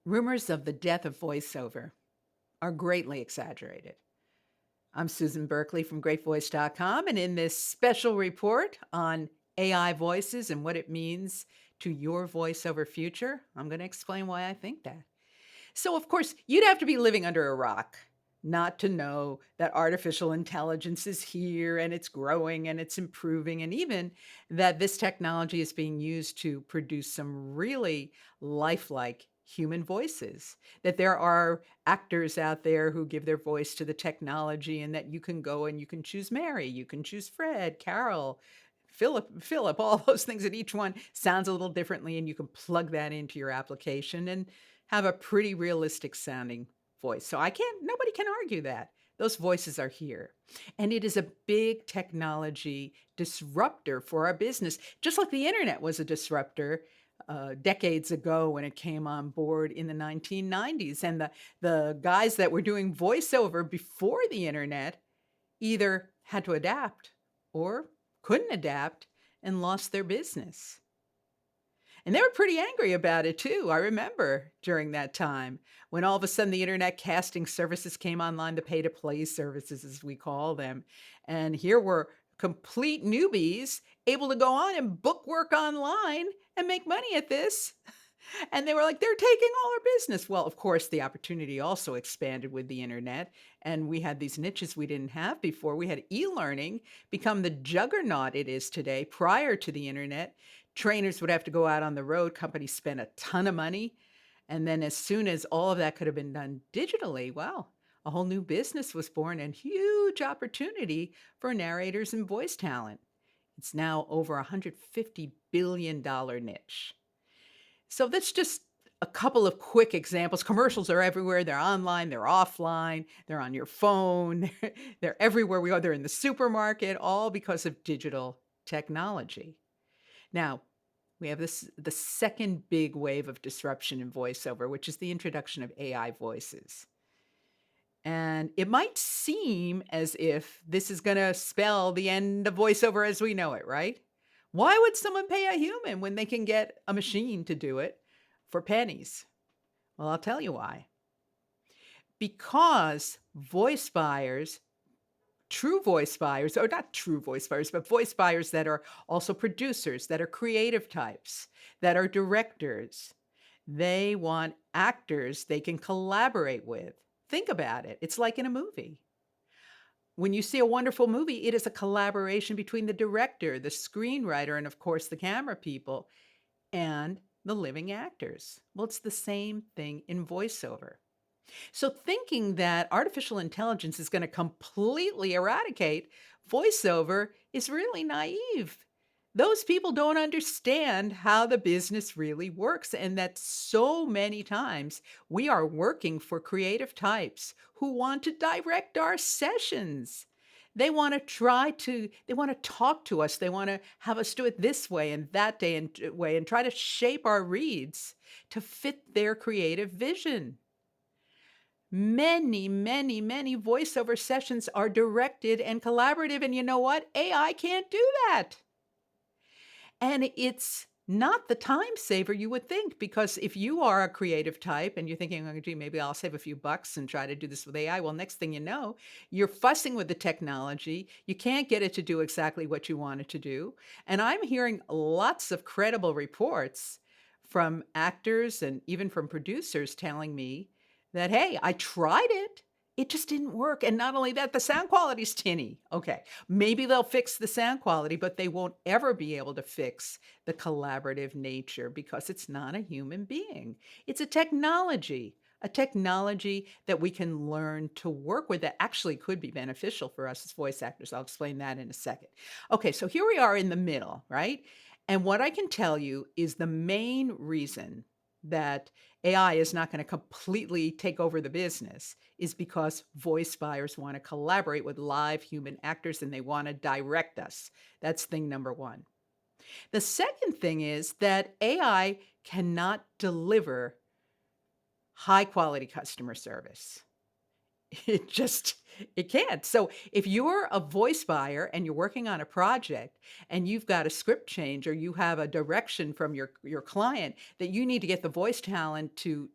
Rumors of the death of voiceover are greatly exaggerated. I'm Susan Berkley from greatvoice.com, and in this special report on AI voices and what it means to your voiceover future, I'm going to explain why I think that. So, of course, you'd have to be living under a rock not to know that artificial intelligence is here and it's growing and it's improving, and even that this technology is being used to produce some really lifelike human voices. That there are actors out there who give their voice to the technology, and that you can go and you can choose Mary, you can choose Fred, Carol. Philip, all those things, and each one sounds a little differently, and you can plug that into your application and have a pretty realistic sounding voice. So nobody can argue that. Those voices are here. And it is a big technology disruptor for our business, just like the internet was a disruptor decades ago when it came on board in the 1990s. And the guys that were doing voiceover before the internet either had to adapt or couldn't adapt and lost their business. And they were pretty angry about it too. I remember during that time when all of a sudden the internet casting services came online, the pay to play services, as we call them. And here were complete newbies able to go on and book work online and make money at this. And they were like, they're taking all our business. Well, of course, the opportunity also expanded with the internet. And we had these niches we didn't have before. We had e learning become the juggernaut it is today prior to the internet. Trainers would have to go out on the road. Companies spent a ton of money. And then, as soon as all of that could have been done digitally, well, a whole new business was born and huge opportunity for narrators and voice talent. It's now over a $150 billion niche. So that's just a couple of quick examples. Commercials are everywhere. They're online, they're offline, they're on your phone, they're everywhere we go. They're in the supermarket, all because of digital technology. Now, we have the second big wave of disruption in voiceover, which is the introduction of AI voices. And it might seem as if this is going to spell the end of voiceover as we know it, right? Why would someone pay a human when they can get a machine to do it for pennies? Well, I'll tell you why. Because voice buyers, true voice buyers, or not true voice buyers, but voice buyers that are also producers, that are creative types, that are directors, they want actors they can collaborate with. Think about it. It's like in a movie. When you see a wonderful movie, it is a collaboration between the director, the screenwriter, and of course the camera people and the living actors. Well, it's the same thing in voiceover. So thinking that artificial intelligence is going to completely eradicate voiceover is really naive. Those people don't understand how the business really works, and that so many times we are working for creative types who want to direct our sessions. They want to talk to us. They want to have us do it this way and that day and way and try to shape our reads to fit their creative vision. Many, many, many voiceover sessions are directed and collaborative. And you know what? AI can't do that. And it's not the time saver you would think, because if you are a creative type and you're thinking, oh, gee, maybe I'll save a few bucks and try to do this with AI. Well, next thing you know, you're fussing with the technology. You can't get it to do exactly what you want it to do. And I'm hearing lots of credible reports from actors and even from producers telling me that, hey, I tried it. It just didn't work. And not only that, the sound quality's tinny. Okay, maybe they'll fix the sound quality, but they won't ever be able to fix the collaborative nature because it's not a human being. It's a technology that we can learn to work with that actually could be beneficial for us as voice actors. I'll explain that in a second. Okay, so here we are in the middle, right? And what I can tell you is the main reason that AI is not going to completely take over the business is because voice buyers want to collaborate with live human actors and they want to direct us. That's thing number one. The second thing is that AI cannot deliver high quality customer service. It just it can't. So if you're a voice buyer and you're working on a project and you've got a script change or you have a direction from your client that you need to get the voice talent do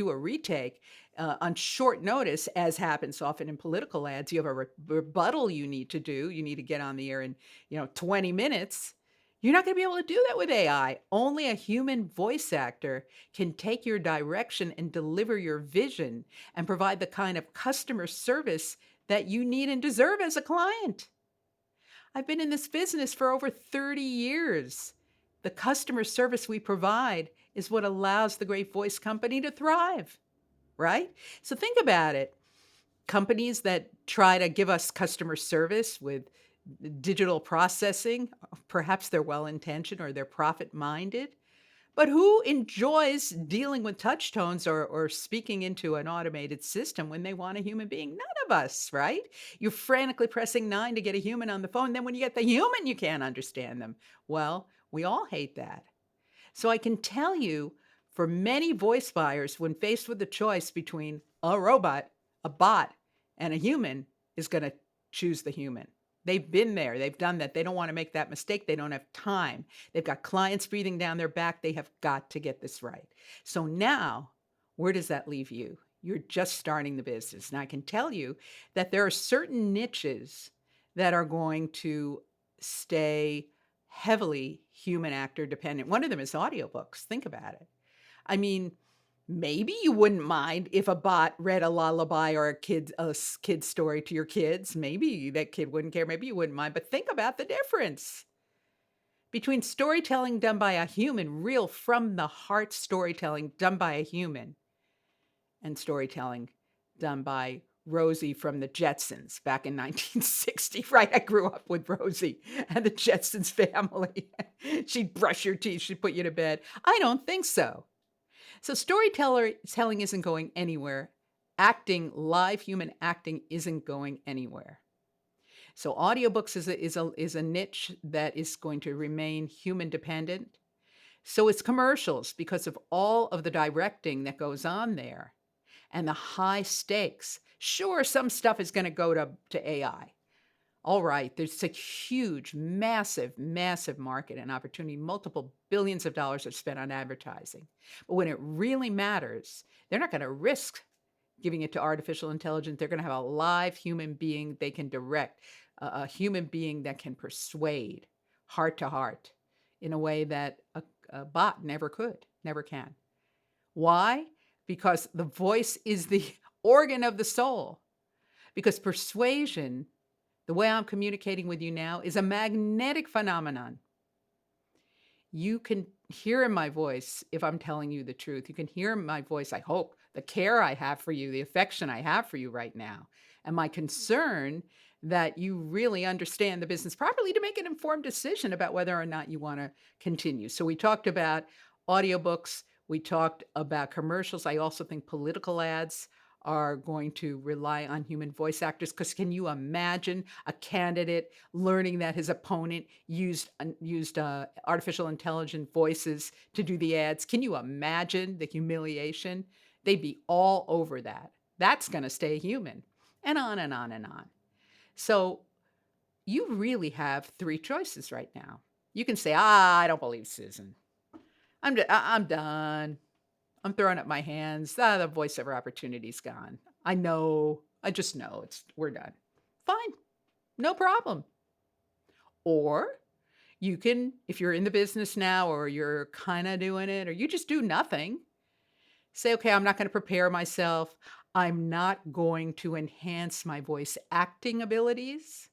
a retake on short notice, as happens often in political ads, you have a rebuttal you need to do. You need to get on the air in 20 minutes. You're not going to be able to do that with AI. Only a human voice actor can take your direction and deliver your vision and provide the kind of customer service that you need and deserve as a client. I've been in this business for over 30 years. The customer service we provide is what allows the Great Voice Company to thrive, right? So think about it. Companies that try to give us customer service with digital processing, perhaps they're well intentioned or they're profit minded. But who enjoys dealing with touch tones or speaking into an automated system when they want a human being? None of us, right? You're frantically pressing 9 to get a human on the phone. Then when you get the human, you can't understand them. Well, we all hate that. So I can tell you, for many voice buyers, when faced with the choice between a robot, a bot, and a human, is going to choose the human. They've been there. They've done that. They don't want to make that mistake. They don't have time. They've got clients breathing down their back. They have got to get this right. So now, where does that leave you? You're just starting the business. And I can tell you that there are certain niches that are going to stay heavily human actor dependent. One of them is audiobooks. Think about it. I mean, maybe you wouldn't mind if a bot read a lullaby or a kid story to your kids. Maybe that kid wouldn't care. Maybe you wouldn't mind. But think about the difference between storytelling done by a human, real from the heart storytelling done by a human, and storytelling done by Rosie from the Jetsons back in 1960, right? I grew up with Rosie and the Jetsons family. She'd brush your teeth, she'd put you to bed. I don't think so. So storytelling isn't going anywhere. Live human acting isn't going anywhere. So audiobooks is a niche that is going to remain human dependent. So it's commercials because of all of the directing that goes on there and the high stakes. Sure, some stuff is going to go to AI. All right, there's a huge, massive, massive market and opportunity. Multiple billions of dollars are spent on advertising. But when it really matters, they're not going to risk giving it to artificial intelligence. They're going to have a live human being they can direct, a human being that can persuade heart to heart in a way that a bot never could, never can. Why? Because the voice is the organ of the soul. Because persuasion, the way I'm communicating with you now, is a magnetic phenomenon. You can hear in my voice if I'm telling you the truth. You can hear in my voice, I hope, the care I have for you, the affection I have for you right now, and my concern that you really understand the business properly to make an informed decision about whether or not you want to continue. So we talked about audiobooks. We talked about commercials. I also think political ads are going to rely on human voice actors, because can you imagine a candidate learning that his opponent used artificial intelligent voices to do the ads? Can you imagine the humiliation? They'd be all over that. That's going to stay human, and on and on and on. So you really have three choices right now. You can say, I don't believe Susan. I'm done. I'm throwing up my hands. The voiceover opportunity's gone. I know. I just know we're done. Fine. No problem. Or you can, if you're in the business now or you're kind of doing it or you just do nothing, say, okay, I'm not going to prepare myself. I'm not going to enhance my voice acting abilities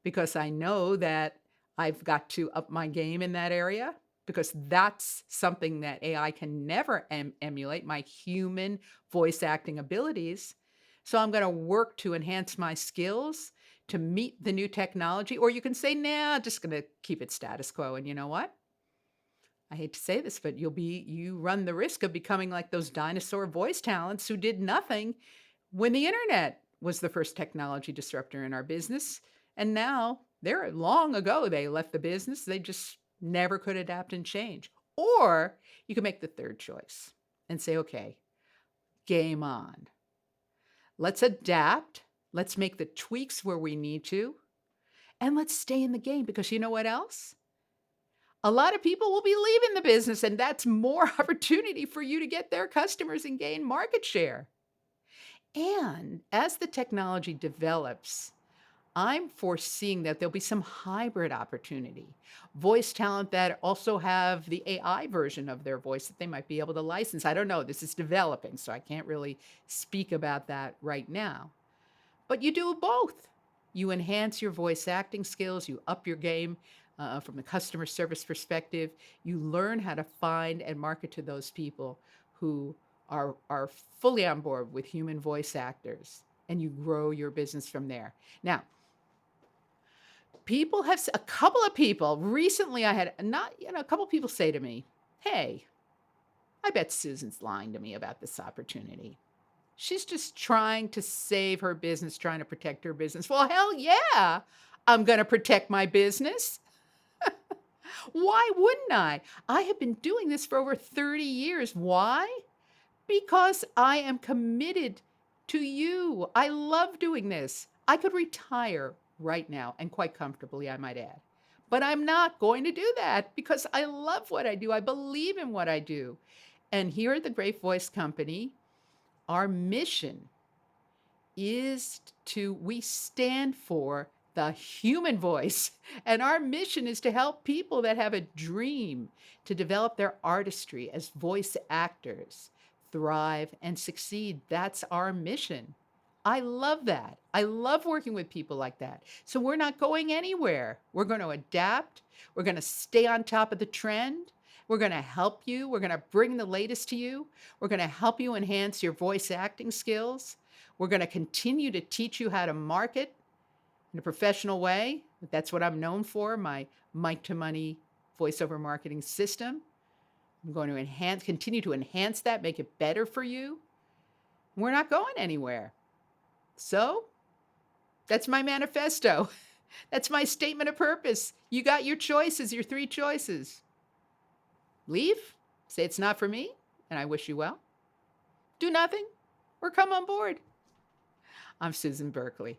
because I know that I've got to up my game in that area, because that's something that AI can never emulate, my human voice acting abilities. So I'm going to work to enhance my skills to meet the new technology. Or you can say, nah, I'm just going to keep it status quo. And you know what? I hate to say this, but you run the risk of becoming like those dinosaur voice talents who did nothing when the internet was the first technology disruptor in our business. And now they're long ago, they left the business. They just never could adapt and change. Or you can make the third choice and say, okay, game on. Let's adapt. Let's make the tweaks where we need to. And let's stay in the game because you know what else? A lot of people will be leaving the business, and that's more opportunity for you to get their customers and gain market share. And as the technology develops, I'm foreseeing that there'll be some hybrid opportunity. Voice talent that also have the AI version of their voice that they might be able to license. I don't know. This is developing, so I can't really speak about that right now. But you do both. You enhance your voice acting skills, you up your game from the customer service perspective. You learn how to find and market to those people who are fully on board with human voice actors, and you grow your business from there. Now, a couple of people recently, I had not, a couple of people say to me, "Hey, I bet Susan's lying to me about this opportunity. She's just trying to save her business, trying to protect her business." Well, hell yeah, I'm going to protect my business. Why wouldn't I? I have been doing this for over 30 years. Why? Because I am committed to you. I love doing this. I could retire right now and quite comfortably, I might add. But I'm not going to do that because I love what I do. I believe in what I do. And here at the Great Voice Company, our mission is we stand for the human voice. And our mission is to help people that have a dream to develop their artistry as voice actors, thrive and succeed. That's our mission. I love that. I love working with people like that. So we're not going anywhere. We're going to adapt. We're going to stay on top of the trend. We're going to help you. We're going to bring the latest to you. We're going to help you enhance your voice acting skills. We're going to continue to teach you how to market in a professional way. That's what I'm known for, my mic to money voiceover marketing system. I'm going to continue to enhance that, make it better for you. We're not going anywhere. So that's my manifesto. That's my statement of purpose. You got your choices, your three choices. Leave, say it's not for me, and I wish you well. Do nothing, or come on board. I'm Susan Berkley.